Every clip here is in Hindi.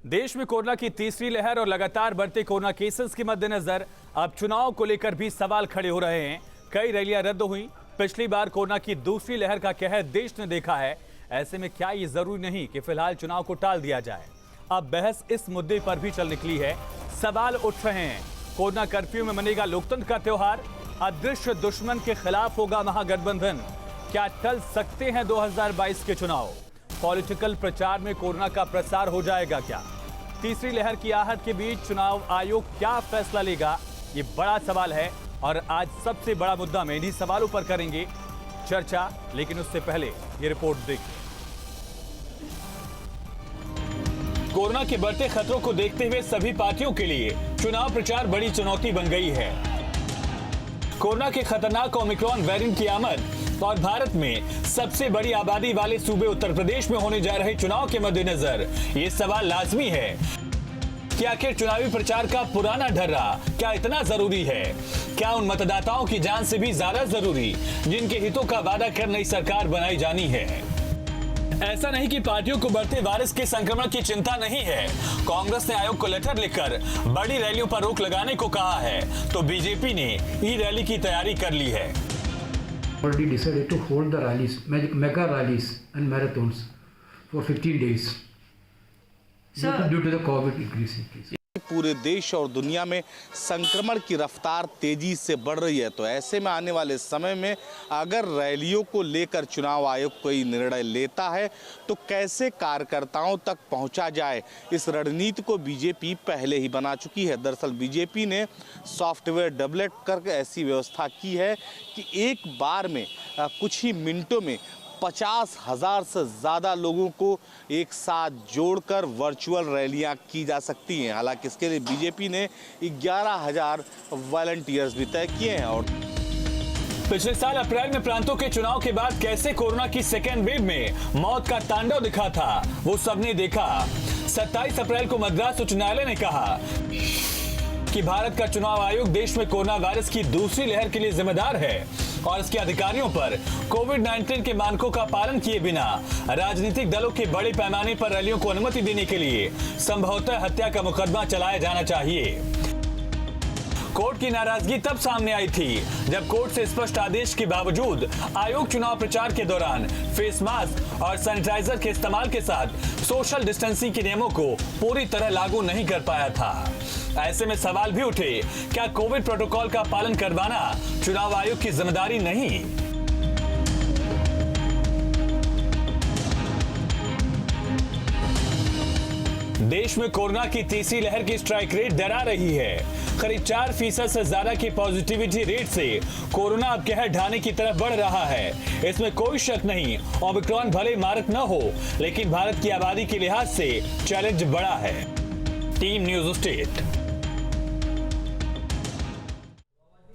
देश में कोरोना की तीसरी लहर और लगातार बढ़ते कोरोना केसेस के मद्देनजर अब चुनाव को लेकर भी सवाल खड़े हो रहे हैं। कई रैलियां रद्द हुई। पिछली बार कोरोना की दूसरी लहर का कहर देश ने देखा है। ऐसे में क्या ये जरूरी नहीं कि फिलहाल चुनाव को टाल दिया जाए? अब बहस इस मुद्दे पर भी चल निकली है। सवाल उठ रहे हैं, कोरोना कर्फ्यू में मनेगा लोकतंत्र का त्योहार? अदृश्य दुश्मन के खिलाफ होगा महागठबंधन? क्या टल सकते हैं 2022 के चुनाव? पॉलिटिकल प्रचार में कोरोना का प्रसार हो जाएगा क्या? तीसरी लहर की आहट के बीच चुनाव आयोग क्या फैसला लेगा? ये बड़ा सवाल है और आज सबसे बड़ा मुद्दा में इन्हीं सवालों पर करेंगे चर्चा। लेकिन उससे पहले ये रिपोर्ट देखिए। कोरोना के बढ़ते खतरों को देखते हुए सभी पार्टियों के लिए चुनाव प्रचार बड़ी चुनौती बन गई है। कोरोना के खतरनाक ओमिक्रॉन वेरिएंट की आमद और भारत में सबसे बड़ी आबादी वाले सूबे उत्तर प्रदेश में होने जा रहे चुनाव के मद्देनजर ये सवाल लाजमी है कि आखिर चुनावी प्रचार का पुराना ढर्रा क्या इतना जरूरी है? क्या उन मतदाताओं की जान से भी ज्यादा जरूरी जिनके हितों का वादा कर नई सरकार बनाई जानी है? ऐसा नहीं कि पार्टियों को बढ़ते वायरस के संक्रमण की चिंता नहीं है। कांग्रेस ने आयोग को लेटर लिखकर बड़ी रैलियों पर रोक लगाने को कहा है, तो बीजेपी ने ई रैली की तैयारी कर ली है। Already decided to hold the rallies, mega rallies and marathons for 15 days due to the COVID increase. पूरे देश और दुनिया में संक्रमण की रफ्तार तेजी से बढ़ रही है, तो ऐसे में आने वाले समय में अगर रैलियों को लेकर चुनाव आयोग कोई निर्णय लेता है तो कैसे कार्यकर्ताओं तक पहुंचा जाए, इस रणनीति को बीजेपी पहले ही बना चुकी है। दरअसल बीजेपी ने सॉफ्टवेयर डेवलप करके ऐसी व्यवस्था की है कि एक बार में कुछ ही मिनटों में 50,000 से ज़्यादा लोगों को एक साथ जोड़कर वर्चुअल रैलियां की जा सकती हैं। हालांकि इसके लिए बीजेपी ने 11,000 वॉलंटियर्स भी तय किए हैं। और पिछले साल अप्रैल में प्रांतों के चुनाव के बाद कैसे कोरोना की सेकेंड वेव में मौत का तांडव दिखा था, वो सबने देखा। 27 अप्रैल को मद्रास उच्च न्यायालय ने कहा कि भारत का चुनाव आयोग देश में कोरोना वायरस की दूसरी लहर के लिए जिम्मेदार है और इसके अधिकारियों पर कोविड-19 के मानकों का पालन किए बिना राजनीतिक दलों के बड़े पैमाने पर रैलियों को अनुमति देने के लिए संभवतः हत्या का मुकदमा चलाया जाना चाहिए। कोर्ट की नाराजगी तब सामने आई थी जब कोर्ट से स्पष्ट आदेश के बावजूद आयोग चुनाव प्रचार के दौरान फेस मास्क और सैनिटाइजर के इस्तेमाल के साथ सोशल डिस्टेंसिंग के नियमों को पूरी तरह लागू नहीं कर पाया था। ऐसे में सवाल भी उठे, क्या कोविड प्रोटोकॉल का पालन करवाना चुनाव आयोग की जिम्मेदारी नहीं? देश में कोरोना की तीसरी लहर की स्ट्राइक रेट डरा रही है। करीब 4% से ज्यादा की पॉजिटिविटी रेट से कोरोना अब कहर ढाने की तरफ बढ़ रहा है। इसमें कोई शक नहीं, ओमिक्रॉन भले मारक न हो, लेकिन भारत की आबादी के लिहाज से चैलेंज बड़ा है। Team news state.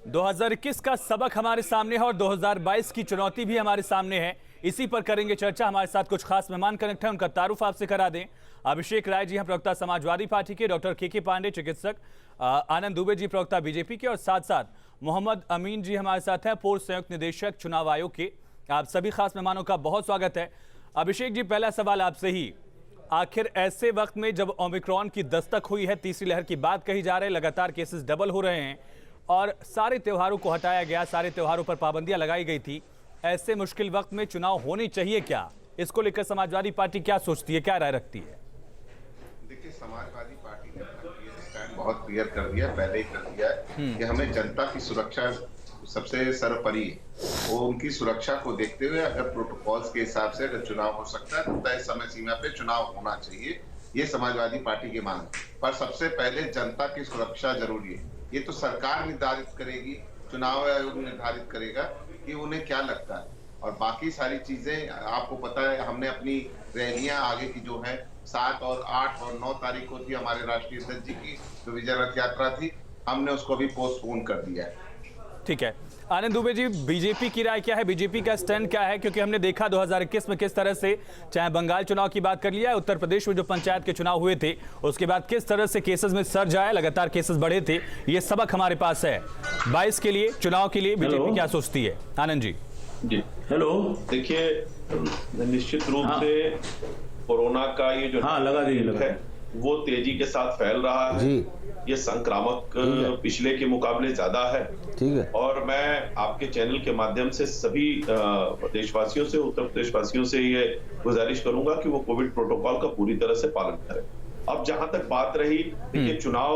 2021 का सबक हमारे सामने है और 2022 की चुनौती भी हमारे सामने है। इसी पर करेंगे चर्चा। हमारे साथ कुछ खास मेहमान कनेक्ट हैं, उनका तारुफ आपसे करा दें। अभिषेक राय जी हैं प्रवक्ता समाजवादी पार्टी के, डॉक्टर के पांडे चिकित्सक, आनंद दुबे जी प्रवक्ता बीजेपी के और साथ साथ मोहम्मद अमीन जी हमारे साथ हैं, पूर्व संयुक्त निदेशक चुनाव आयोग के। आप सभी खास मेहमानों का बहुत स्वागत है। अभिषेक जी, पहला सवाल आपसे ही, आखिर ऐसे वक्त में जब ओमिक्रॉन की दस्तक हुई है, तीसरी लहर की बात कही जा रही है, लगातार केसेस डबल हो रहे हैं और सारे त्योहारों को हटाया गया, सारे त्योहारों पर पाबंदियां लगाई गई थी, ऐसे मुश्किल वक्त में चुनाव होने चाहिए क्या? इसको लेकर समाजवादी पार्टी क्या सोचती है, क्या राय रखती है? देखिए, समाजवादी पार्टी ने अपना स्टैंड बहुत क्लियर कर दिया, पहले ही कर दिया है कि हमें जनता की सुरक्षा सबसे सर्वोपरि है। वो उनकी सुरक्षा को देखते हुए अगर प्रोटोकॉल्स के हिसाब से अगर चुनाव हो सकता है तो तय समय सीमा पे चुनाव होना चाहिए, ये समाजवादी पार्टी की मांग है। पर सबसे पहले जनता की सुरक्षा जरूरी है। ये तो सरकार निर्धारित करेगी, चुनाव आयोग निर्धारित करेगा कि उन्हें क्या लगता है, और बाकी सारी चीजें आपको पता है। हमने अपनी रैलियां आगे की जो है 7 और 8 और 9 तारीख को थी हमारे राष्ट्रीय अध्यक्ष जी की जो विजय रथ यात्रा थी, हमने उसको भी पोस्टपोन कर दिया है। ठीक है, आनंद दुबे जी, बीजेपी की राय क्या है, बीजेपी का स्टैंड क्या है? क्योंकि हमने देखा 2021 में किस तरह से, चाहे बंगाल चुनाव की बात कर लिया, उत्तर प्रदेश में जो पंचायत के चुनाव हुए थे उसके बाद किस तरह से केसेस में सर्ज आया, लगातार केसेस बढ़े थे, ये सबक हमारे पास है। 22 के लिए, चुनाव के लिए बीजेपी क्या सोचती है? आनंद जी। जी हेलो, देखिए निश्चित रूप से कोरोना का ये जो लगा दीजिए है वो तेजी के साथ फैल रहा है जी। ये संक्रामक पिछले के मुकाबले ज्यादा है। ठीक है। और मैं आपके चैनल के माध्यम से सभी देशवासियों से, उत्तर प्रदेश वासियों से ये गुजारिश करूंगा कि वो कोविड प्रोटोकॉल का पूरी तरह से पालन करें। अब जहां तक बात रही, देखिए चुनाव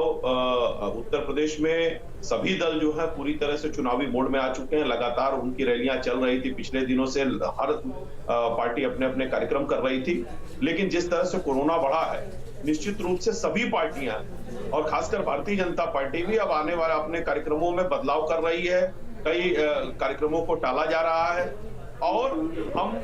उत्तर प्रदेश में सभी दल जो है पूरी तरह से चुनावी मोड में आ चुके हैं। लगातार उनकी रैलियां चल रही थी, पिछले दिनों से हर पार्टी अपने अपने कार्यक्रम कर रही थी। लेकिन जिस तरह से कोरोना बढ़ा है, निश्चित रूप से सभी पार्टियां और खासकर भारतीय जनता पार्टी भी अब आने वाले अपने कार्यक्रमों में बदलाव कर रही है। कई कार्यक्रमों को टाला जा रहा है और हम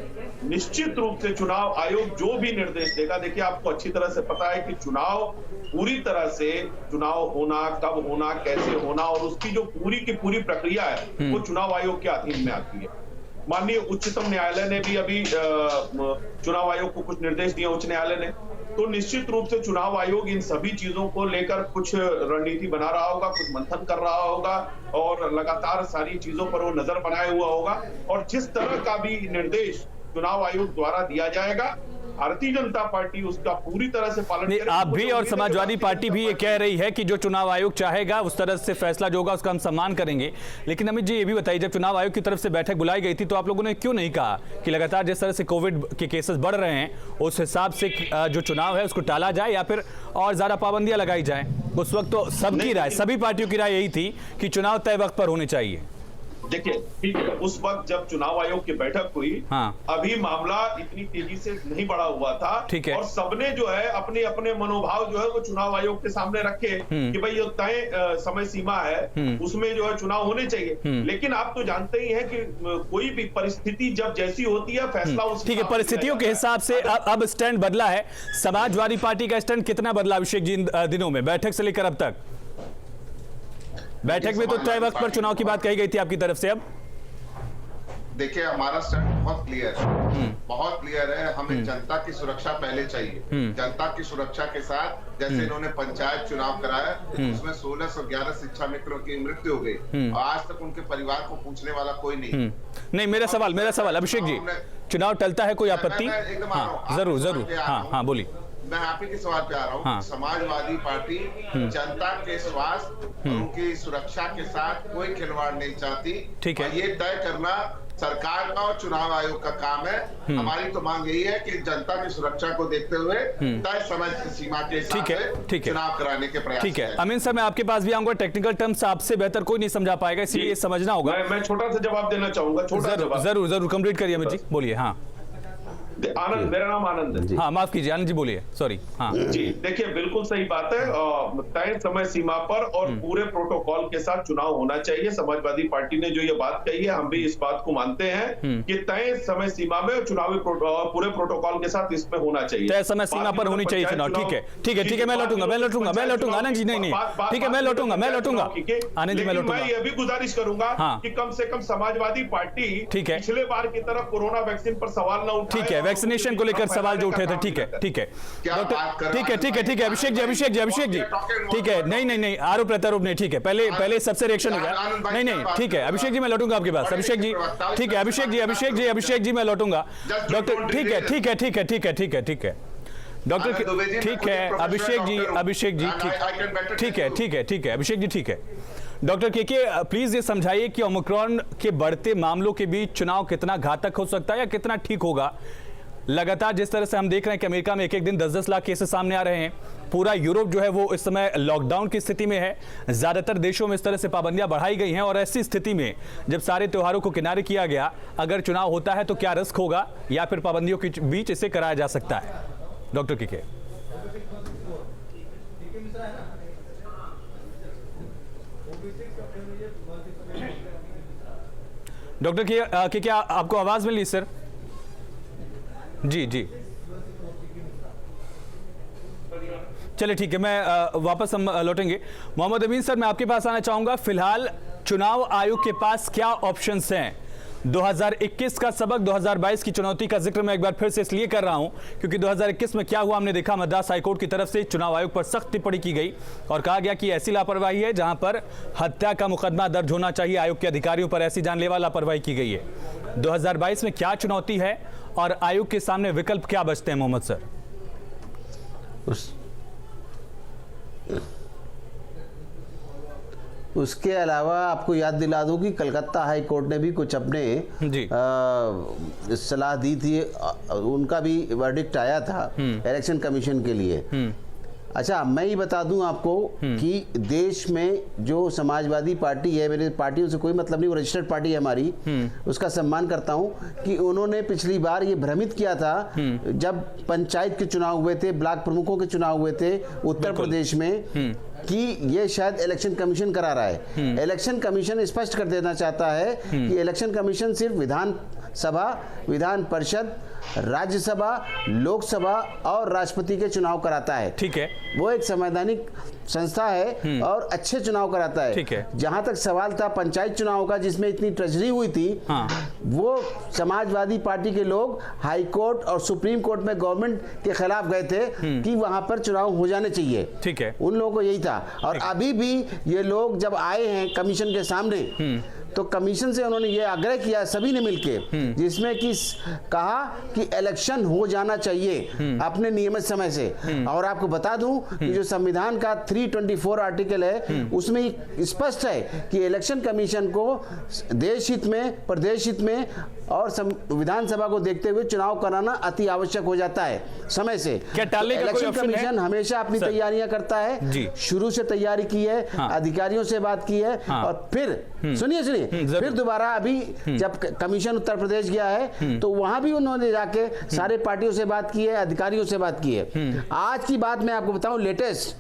निश्चित रूप से चुनाव आयोग जो भी निर्देश देगा, देखिए आपको अच्छी तरह से पता है कि चुनाव पूरी तरह से चुनाव होना, कब होना, कैसे होना और उसकी जो पूरी की पूरी प्रक्रिया है वो चुनाव आयोग के अधीन में आती है। माननीय उच्चतम न्यायालय ने भी अभी चुनाव आयोग को कुछ निर्देश दिए, उच्च न्यायालय ने, तो निश्चित रूप से चुनाव आयोग इन सभी चीजों को लेकर कुछ रणनीति बना रहा होगा, कुछ मंथन कर रहा होगा और लगातार सारी चीजों पर वो नजर बनाए हुआ होगा। और जिस तरह का भी निर्देश चुनाव आयोग द्वारा दिया जाएगा, भारतीय जनता पार्टी उसका पूरी तरह से पालन करेगी। आप भी और समाजवादी पार्टी भी ये कह रही है कि जो चुनाव आयोग चाहेगा उस तरह से फैसला जो होगा उसका हम सम्मान करेंगे। लेकिन अमित जी ये भी बताइए, जब चुनाव आयोग की तरफ से बैठक बुलाई गई थी तो आप लोगों ने क्यों नहीं कहा कि लगातार जिस तरह से कोविड के केसेस बढ़ रहे हैं उस हिसाब से जो चुनाव है उसको टाला जाए या फिर और ज्यादा पाबंदियां लगाई जाए? उस वक्त तो सबकी राय, सभी पार्टियों की राय यही थी कि चुनाव तय वक्त पर होने चाहिए। देखिए ठीक है, उस वक्त जब चुनाव आयोग की बैठक हुई, हाँ। अभी मामला इतनी तेजी से नहीं बढ़ा हुआ था। ठीक है। और सबने जो है अपने अपने मनोभाव जो है वो चुनाव आयोग के सामने रखे कि भाई ये तय समय सीमा है, उसमें जो है चुनाव होने चाहिए। लेकिन आप तो जानते ही हैं कि कोई भी परिस्थिति जब जैसी होती है फैसला उस ठीक है, परिस्थितियों के हिसाब से अब स्टैंड बदला है। समाजवादी पार्टी का स्टैंड कितना बदला अभिषेक जी इन दिनों में, बैठक से लेकर अब तक? बैठक में तो तय वक्त पर चुनाव की बात कही गई थी आपकी तरफ से। अब देखिए हमारा स्टैंड बहुत क्लियर है, बहुत क्लियर है। हमें जनता की सुरक्षा पहले चाहिए। जनता की सुरक्षा के साथ जैसे इन्होंने पंचायत चुनाव कराया, उसमें 1611 शिक्षा मित्रों की मृत्यु हो गई और आज तक उनके परिवार को पूछने वाला कोई नहीं। नहीं, मेरा सवाल अभिषेक जी, चुनाव टलता है, कोई आपत्ति? जरूर, हाँ बोलिए। मैं आप ही के सवाल पे आ रहा हूँ। हाँ। समाजवादी पार्टी जनता के स्वास्थ्य और उनकी सुरक्षा के साथ कोई खिलवाड़ नहीं चाहती। ठीक है। और ये तय करना सरकार का और चुनाव आयोग का काम है। हमारी तो मांग यही है कि जनता की सुरक्षा को देखते हुए तय समय सीमा के हिसाब से चुनाव कराने के प्रयास। ठीक है अमीन साहब, मैं आपके पास भी आऊंगा। टेक्निकल टर्म्स आपसे बेहतर कोई नहीं समझा पाएगा, इसलिए ये समझना होगा। मैं छोटा सा जवाब देना चाहूंगा। जरूर कंप्लीट करिए अमित जी, बोलिए। हाँ आनंद, मेरा नाम आनंद है। हाँ माफ कीजिए आनंद जी, बोलिए, सॉरी। हाँ जी, देखिए बिल्कुल सही बात है। तय समय सीमा पर और पूरे प्रोटोकॉल के साथ चुनाव होना चाहिए। समाजवादी पार्टी ने जो ये बात कही है, हम भी इस बात को मानते हैं कि तय समय सीमा में चुनावी पूरे प्रोटोकॉल के साथ इसमें होना चाहिए। तय समय सीमा पर होनी चाहिए चुनाव। ठीक है, मैं लौटूंगा आनंद जी। नहीं, ठीक है, मैं लौटूंगा आनंद जी, मैं लौटूंगा। मैं ये भी गुजारिश करूंगा कि कम से कम समाजवादी पार्टी पिछले बार की तरह कोरोना वैक्सीन पर सवाल न उठाए। ठीक है, वैक्सीनेशन को लेकर सवाल जो उठे थे। ठीक है अभिषेक जी, ठीक है। नहीं, आरोप प्रत्यारोप नहीं। ठीक है, पहले सबसे रिएक्शन हो गया। नहीं, ठीक है अभिषेक जी, मैं लौटूंगा आपके पास। अभिषेक जी, ठीक है अभिषेक जी, मैं लौटूंगा। डॉक्टर ठीक है डॉक्टर, ठीक है अभिषेक जी, ठीक है अभिषेक जी, ठीक है। डॉक्टर के प्लीज ये समझाइए कि ओमिक्रॉन के बढ़ते मामलों के बीच चुनाव कितना घातक हो सकता है या कितना ठीक होगा? लगातार जिस तरह से हम देख रहे हैं कि अमेरिका में एक दिन 10-10 लाख केसेस सामने आ रहे हैं, पूरा यूरोप जो है वो इस समय लॉकडाउन की स्थिति में है, ज्यादातर देशों में इस तरह से पाबंदियां बढ़ाई गई हैं। और ऐसी स्थिति में जब सारे त्योहारों को किनारे किया गया, अगर चुनाव होता है तो क्या रिस्क होगा या फिर पाबंदियों के बीच इसे कराया जा सकता है? डॉक्टर के डॉक्टर के क्या आपको आवाज मिली सर? जी चलिए ठीक है, मैं वापस हम लौटेंगे। मोहम्मद अमीन सर, मैं आपके पास आना चाहूंगा। फिलहाल चुनाव आयोग के पास क्या ऑप्शंस हैं? 2021 का सबक 2022 की चुनौती का जिक्र मैं एक बार फिर से इसलिए कर रहा हूं क्योंकि 2021 में क्या हुआ हमने देखा। मद्रास हाईकोर्ट की तरफ से चुनाव आयोग पर सख्त टिप्पणी की गई और कहा गया कि ऐसी लापरवाही है जहां पर हत्या का मुकदमा दर्ज होना चाहिए। आयोग के अधिकारियों पर ऐसी जानलेवा लापरवाही की गई है। 2022 में क्या चुनौती है और आयोग के सामने विकल्प क्या बचते हैं मोहम्मद सर? उसके अलावा आपको याद दिला दूं कि कलकत्ता हाई कोर्ट ने भी कुछ अपने जी। सलाह दी थी, उनका भी वर्डिक्ट आया था इलेक्शन कमीशन के लिए। अच्छा, मैं ये बता दूं आपको कि देश में जो समाजवादी पार्टी है, मेरे पार्टियों से कोई मतलब नहीं, वो रजिस्टर्ड पार्टी है हमारी, उसका सम्मान करता हूं कि उन्होंने पिछली बार ये भ्रमित किया था जब पंचायत के चुनाव हुए थे, ब्लॉक प्रमुखों के चुनाव हुए थे उत्तर प्रदेश में, कि ये शायद इलेक्शन कमीशन करा रहा है। इलेक्शन कमीशन स्पष्ट कर देना चाहता है कि इलेक्शन कमीशन सिर्फ विधान सभा, विधान परिषद, राज्यसभा, लोकसभा और राष्ट्रपति के चुनाव कराता है। ठीक है, वो एक संवैधानिक संस्था है और अच्छे चुनाव कराता है। ठीक है। जहां तक सवाल था पंचायत चुनाव का जिसमें इतनी ट्रेजरी हुई थी, वो समाजवादी पार्टी के लोग हाई कोर्ट और सुप्रीम कोर्ट में गवर्नमेंट के खिलाफ गए थे कि वहां पर चुनाव हो जाने चाहिए। ठीक है, उन लोगों को यही था। और अभी भी ये लोग जब आए हैं कमीशन के सामने, तो कमीशन से उन्होंने ये आग्रह किया सभी ने मिलके, जिसमें कि कहा कि इलेक्शन हो जाना चाहिए अपने नियमित समय से। और आपको बता दूं कि जो संविधान का 324 आर्टिकल है उसमें स्पष्ट है कि इलेक्शन कमीशन को देश हित में, प्रदेश हित में और विधानसभा को देखते हुए चुनाव कराना अति आवश्यक हो जाता है समय से। क्या टालने का कोई इलेक्शन ऑप्शन है? कमीशन हमेशा अपनी तैयारियां करता है जी। शुरू से तैयारी की है, अधिकारियों से बात की है, और फिर सुनिए फिर दोबारा अभी जब कमीशन उत्तर प्रदेश गया है तो वहां भी उन्होंने जाके सारे पार्टियों से बात की है, अधिकारियों से बात की है। आज की बात मैं आपको बताऊं लेटेस्ट,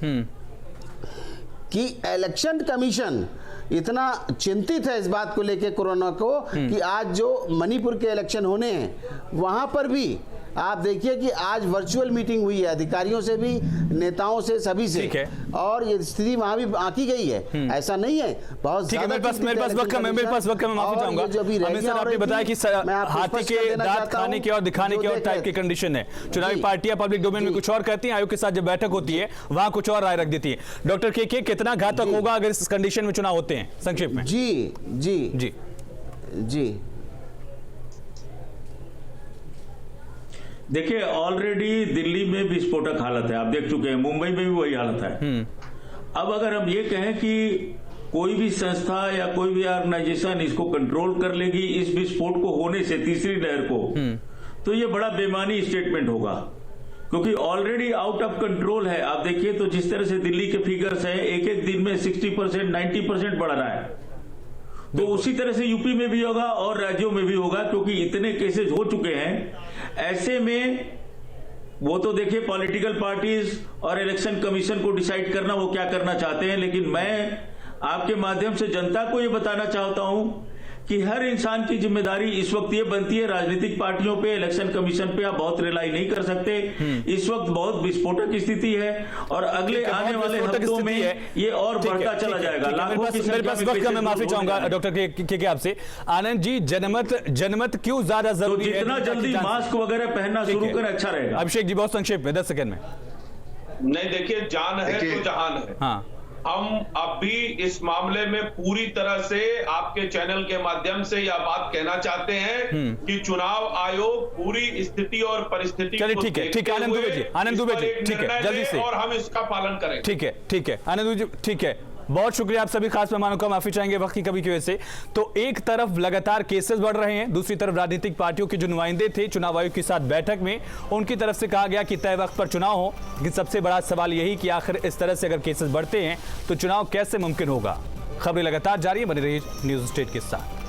कि इलेक्शन कमीशन इतना चिंतित है इस बात को लेके कोरोना को कि आज जो मणिपुर के इलेक्शन होने हैं वहां पर भी आप देखिए कि आज वर्चुअल मीटिंग हुई है अधिकारियों से भी, नेताओं से, सभी से। ठीक है। और ये स्थिति वहां भी आंकी गई है, ऐसा नहीं है बहुत। ठीक है, मेरे पास वक्त कम है, मैं माफी चाहूंगा। अमित सर, आपने बताया कि हाथी के दांत खाने के और दिखाने के और टाइप की कंडीशन है। चुनावी पार्टियां पब्लिक डोमेन में कुछ और कहती हैं, आयोग के साथ जब बैठक होती है वहां कुछ और राय रख देती है। डॉक्टर के कितना घातक होगा अगर इस कंडीशन में चुनाव होते हैं, संक्षेप में? जी जी जी जी देखिए, ऑलरेडी दिल्ली में विस्फोटक हालत है, आप देख चुके हैं, मुंबई में भी वही हालत है। अब अगर हम ये कहें कि कोई भी संस्था या कोई भी ऑर्गेनाइजेशन इसको कंट्रोल कर लेगी इस विस्फोट को होने से, तीसरी लहर को, तो ये बड़ा बेमानी स्टेटमेंट होगा, क्योंकि ऑलरेडी आउट ऑफ कंट्रोल है। आप देखिए तो जिस तरह से दिल्ली के फिगर्स हैं, एक एक दिन में 60%, 90% बढ़ रहा है, तो उसी तरह से यूपी में भी होगा और राज्यों में भी होगा, क्योंकि इतने केसेस हो चुके हैं। ऐसे में वो तो देखिए पॉलिटिकल पार्टीज और इलेक्शन कमीशन को डिसाइड करना वो क्या करना चाहते हैं, लेकिन मैं आपके माध्यम से जनता को ये बताना चाहता हूं कि हर इंसान की जिम्मेदारी इस वक्त ये बनती है, राजनीतिक पार्टियों पे, इलेक्शन कमीशन पे आप बहुत रिलाई नहीं कर सकते। इस वक्त बहुत विस्फोटक स्थिति है और अगले आने वाले हफ्तों में ये और बढ़ता चला जाएगा। लाखों की संख्या में। मैं माफी चाहूंगा डॉक्टर के आपसे। आनंद जी, जनमत क्यों ज्यादा जरूरी है? जितना जल्दी मास्क वगैरह पहनना शुरू करें अच्छा रहेगा। अभिषेक जी, बहुत संक्षेप में 10 सेकंड में। नहीं, देखिए, जान है तो जहान है। हाँ, हम अब भी इस मामले में पूरी तरह से आपके चैनल के माध्यम से यह बात कहना चाहते हैं कि चुनाव आयोग पूरी स्थिति और परिस्थिति को ठीक है, ठीक है, आनंद दुबे जी, ठीक है, जल्दी से, और हम इसका पालन करें। ठीक है, आनंद दुबे जी, ठीक है, बहुत शुक्रिया आप सभी खास मेहमानों का, माफी चाहेंगे वक्त की कमी की वजह से। तो एक तरफ लगातार केसेस बढ़ रहे हैं, दूसरी तरफ राजनीतिक पार्टियों के जो नुमाइंदे थे चुनाव आयोग के साथ बैठक में, उनकी तरफ से कहा गया कि तय वक्त पर चुनाव हो। लेकिन सबसे बड़ा सवाल यही कि आखिर इस तरह से अगर केसेस बढ़ते हैं तो चुनाव कैसे मुमकिन होगा। खबरें लगातार जारी है, बनी रही न्यूज़ स्टेट के साथ।